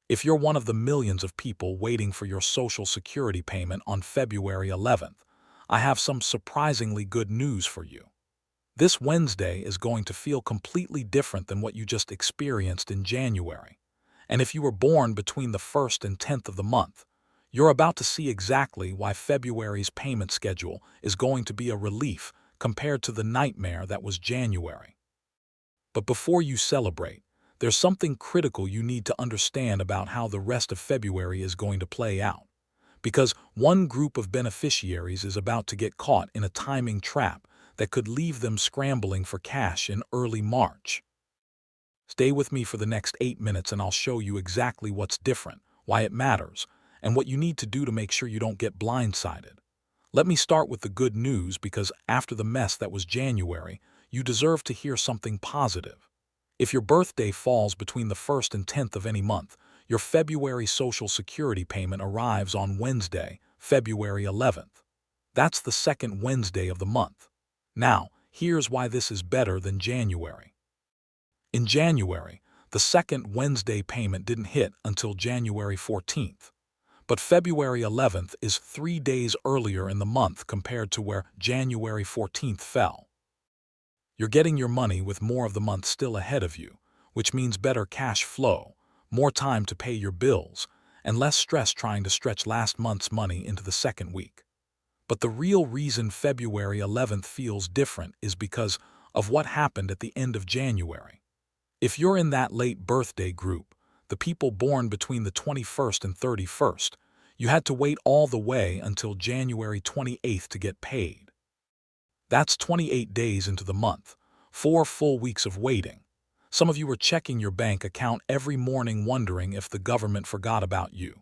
If you're one of the millions of people waiting for your Social Security payment on February 11th, I have some surprisingly good news for you. This Wednesday is going to feel completely different than what you just experienced in January. And if you were born between the 1st and 10th of the month, you're about to see exactly why February's payment schedule is going to be a relief compared to the nightmare that was January. But before you celebrate, there's something critical you need to understand about how the rest of February is going to play out. Because one group of beneficiaries is about to get caught in a timing trap that could leave them scrambling for cash in early March. Stay with me for the next 8 minutes and I'll show you exactly what's different, why it matters, and what you need to do to make sure you don't get blindsided. Let me start with the good news because after the mess that was January, you deserve to hear something positive. If your birthday falls between the 1st and 10th of any month, your February Social Security payment arrives on Wednesday, February 11th. That's the second Wednesday of the month. Now, here's why this is better than January. In January, the second Wednesday payment didn't hit until January 14th. But February 11th is 3 days earlier in the month compared to where January 14th fell. You're getting your money with more of the month still ahead of you, which means better cash flow, more time to pay your bills, and less stress trying to stretch last month's money into the second week. But the real reason February 11th feels different is because of what happened at the end of January. If you're in that late birthday group, the people born between the 21st and 31st, you had to wait all the way until January 28th to get paid. That's 28 days into the month, 4 full weeks of waiting. Some of you were checking your bank account every morning wondering if the government forgot about you.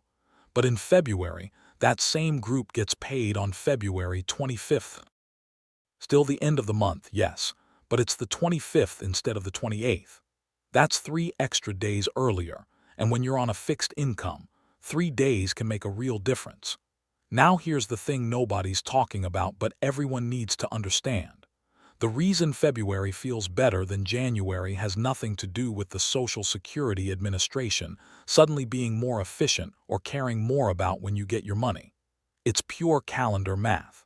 But in February, that same group gets paid on February 25th. Still the end of the month, yes, but it's the 25th instead of the 28th. That's 3 extra days earlier, and when you're on a fixed income, 3 days can make a real difference. Now here's the thing nobody's talking about but everyone needs to understand. The reason February feels better than January has nothing to do with the Social Security Administration suddenly being more efficient or caring more about when you get your money. It's pure calendar math.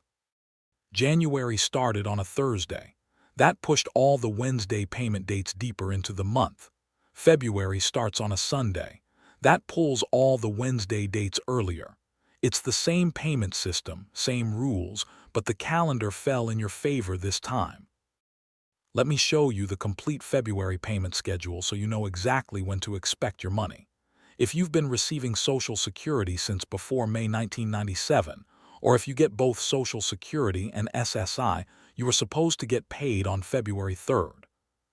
January started on a Thursday. That pushed all the Wednesday payment dates deeper into the month. February starts on a Sunday. That pulls all the Wednesday dates earlier. It's the same payment system, same rules, but the calendar fell in your favor this time. Let me show you the complete February payment schedule so you know exactly when to expect your money. If you've been receiving Social Security since before May 1997, or if you get both Social Security and SSI, you were supposed to get paid on February 3rd.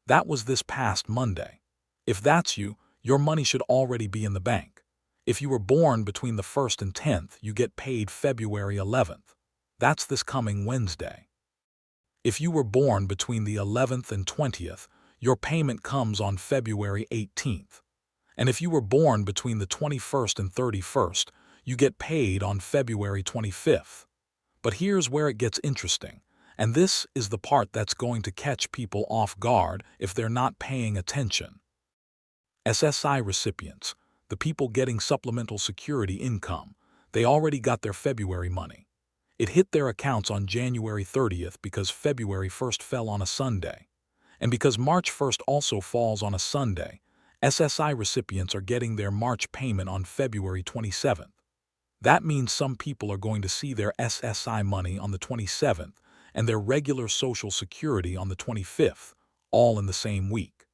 That was this past Monday. If that's you, your money should already be in the bank. If you were born between the 1st and 10th, you get paid February 11th. That's this coming Wednesday. If you were born between the 11th and 20th, your payment comes on February 18th. And if you were born between the 21st and 31st, you get paid on February 25th. But here's where it gets interesting, and this is the part that's going to catch people off guard if they're not paying attention. SSI recipients, the people getting supplemental security income, they already got their February money. It hit their accounts on January 30th because February 1st fell on a Sunday. And because March 1st also falls on a Sunday, SSI recipients are getting their March payment on February 27th. That means some people are going to see their SSI money on the 27th and their regular Social Security on the 25th, all in the same week.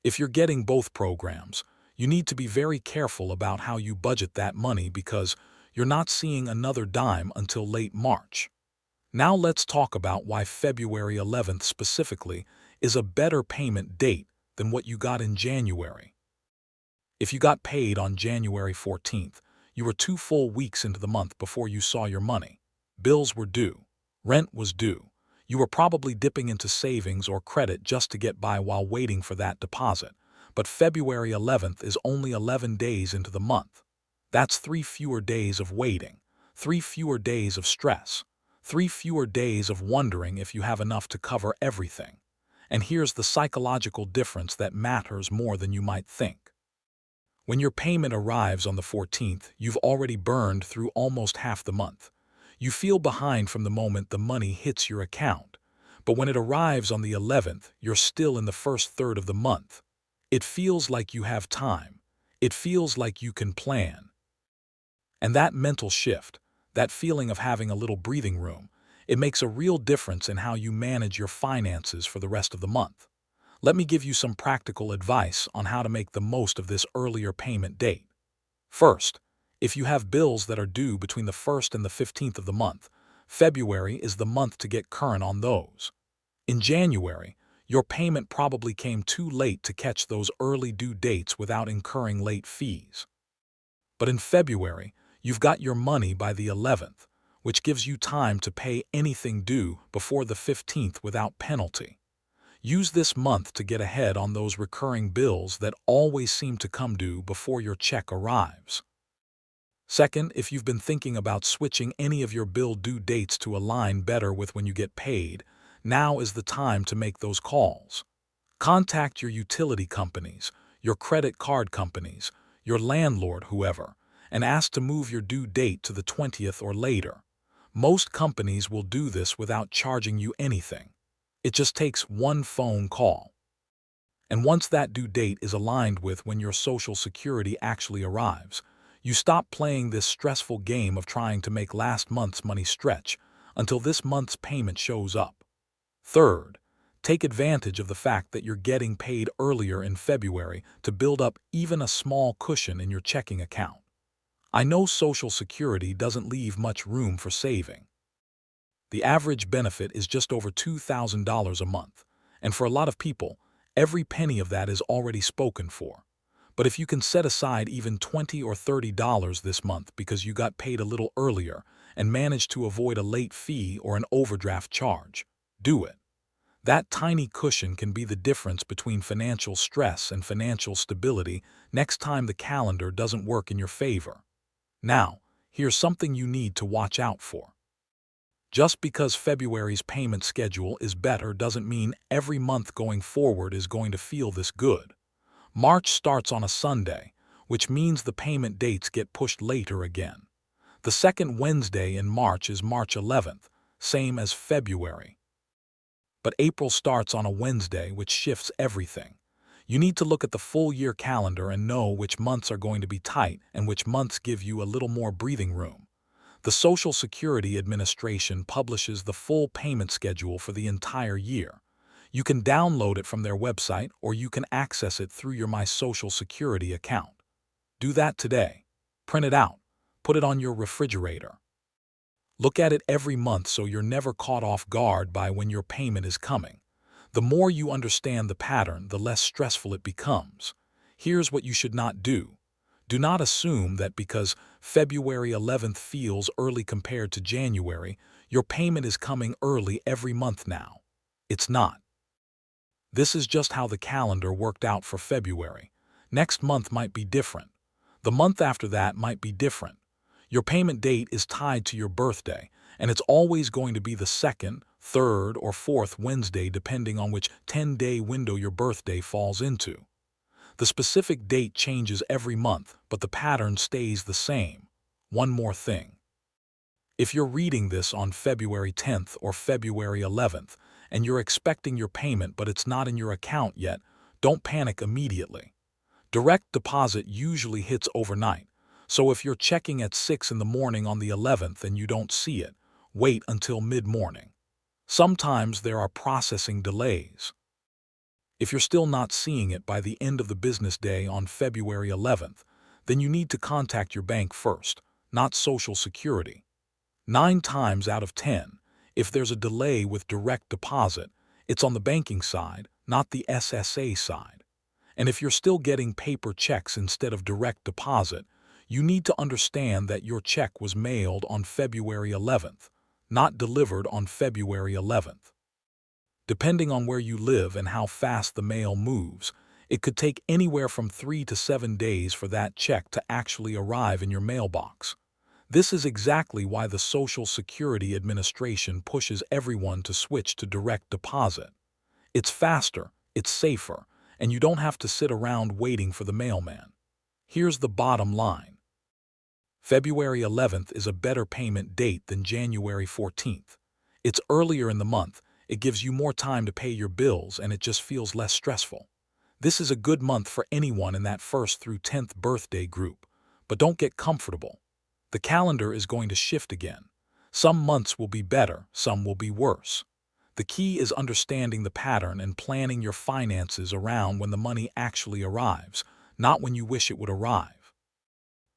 If you're getting both programs, you need to be very careful about how you budget that money because you're not seeing another dime until late March. Now let's talk about why February 11th specifically is a better payment date than what you got in January. If you got paid on January 14th, you were 2 full weeks into the month before you saw your money. Bills were due. Rent was due. You were probably dipping into savings or credit just to get by while waiting for that deposit. But February 11th is only 11 days into the month. That's 3 fewer days of waiting, 3 fewer days of stress, 3 fewer days of wondering if you have enough to cover everything. And here's the psychological difference that matters more than you might think. When your payment arrives on the 14th, you've already burned through almost half the month. You feel behind from the moment the money hits your account. But when it arrives on the 11th, you're still in the first third of the month. It feels like you have time. It feels like you can plan. And that mental shift, that feeling of having a little breathing room, it makes a real difference in how you manage your finances for the rest of the month. Let me give you some practical advice on how to make the most of this earlier payment date. First, if you have bills that are due between the 1st and the 15th of the month, February is the month to get current on those. In January, your payment probably came too late to catch those early due dates without incurring late fees. But in February, you've got your money by the 11th, which gives you time to pay anything due before the 15th without penalty. Use this month to get ahead on those recurring bills that always seem to come due before your check arrives. Second, if you've been thinking about switching any of your bill due dates to align better with when you get paid, now is the time to make those calls. Contact your utility companies, your credit card companies, your landlord, whoever, and ask to move your due date to the 20th or later. Most companies will do this without charging you anything. It just takes one phone call. And once that due date is aligned with when your Social Security actually arrives, you stop playing this stressful game of trying to make last month's money stretch until this month's payment shows up. Third, take advantage of the fact that you're getting paid earlier in February to build up even a small cushion in your checking account. I know Social Security doesn't leave much room for saving. The average benefit is just over $2,000 a month, and for a lot of people, every penny of that is already spoken for. But if you can set aside even $20 or $30 this month because you got paid a little earlier and managed to avoid a late fee or an overdraft charge, do it. That tiny cushion can be the difference between financial stress and financial stability next time the calendar doesn't work in your favor. Now, here's something you need to watch out for. Just because February's payment schedule is better doesn't mean every month going forward is going to feel this good. March starts on a Sunday, which means the payment dates get pushed later again. The second Wednesday in March is March 11th, same as February. But April starts on a Wednesday, which shifts everything. You need to look at the full year calendar and know which months are going to be tight and which months give you a little more breathing room. The Social Security Administration publishes the full payment schedule for the entire year. You can download it from their website or you can access it through your My Social Security account. Do that today. Print it out. Put it on your refrigerator. Look at it every month so you're never caught off guard by when your payment is coming. The more you understand the pattern, the less stressful it becomes. Here's what you should not do. Do not assume that because February 11th feels early compared to January, your payment is coming early every month now. It's not. This is just how the calendar worked out for February. Next month might be different. The month after that might be different. Your payment date is tied to your birthday, and it's always going to be the second, third, or fourth Wednesday depending on which 10-day window your birthday falls into. The specific date changes every month, but the pattern stays the same. One more thing. If you're reading this on February 10th or February 11th, and you're expecting your payment but it's not in your account yet, don't panic immediately. Direct deposit usually hits overnight, so if you're checking at 6 in the morning on the 11th and you don't see it, wait until mid-morning. Sometimes there are processing delays. If you're still not seeing it by the end of the business day on February 11th, then you need to contact your bank first, not Social Security. 9 times out of 10, if there's a delay with direct deposit, it's on the banking side, not the SSA side. And if you're still getting paper checks instead of direct deposit, you need to understand that your check was mailed on February 11th, not delivered on February 11th. Depending on where you live and how fast the mail moves, it could take anywhere from 3 to 7 days for that check to actually arrive in your mailbox. This is exactly why the Social Security Administration pushes everyone to switch to direct deposit. It's faster, it's safer, and you don't have to sit around waiting for the mailman. Here's the bottom line. February 11th is a better payment date than January 14th. It's earlier in the month, it gives you more time to pay your bills, and it just feels less stressful. This is a good month for anyone in that 1st through 10th birthday group. But don't get comfortable. The calendar is going to shift again. Some months will be better, some will be worse. The key is understanding the pattern and planning your finances around when the money actually arrives, not when you wish it would arrive.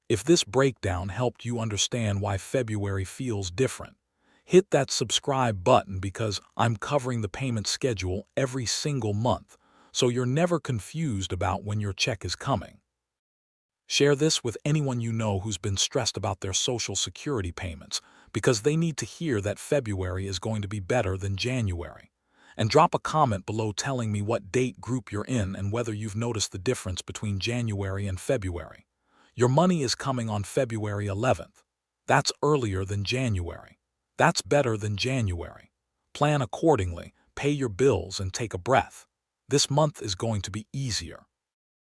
If this breakdown helped you understand why February feels different, hit that subscribe button, because I'm covering the payment schedule every single month, so you're never confused about when your check is coming. Share this with anyone you know who's been stressed about their Social Security payments, because they need to hear that February is going to be better than January. And drop a comment below telling me what date group you're in and whether you've noticed the difference between January and February. Your money is coming on February 11th. That's earlier than January. That's better than January. Plan accordingly, pay your bills, and take a breath. This month is going to be easier.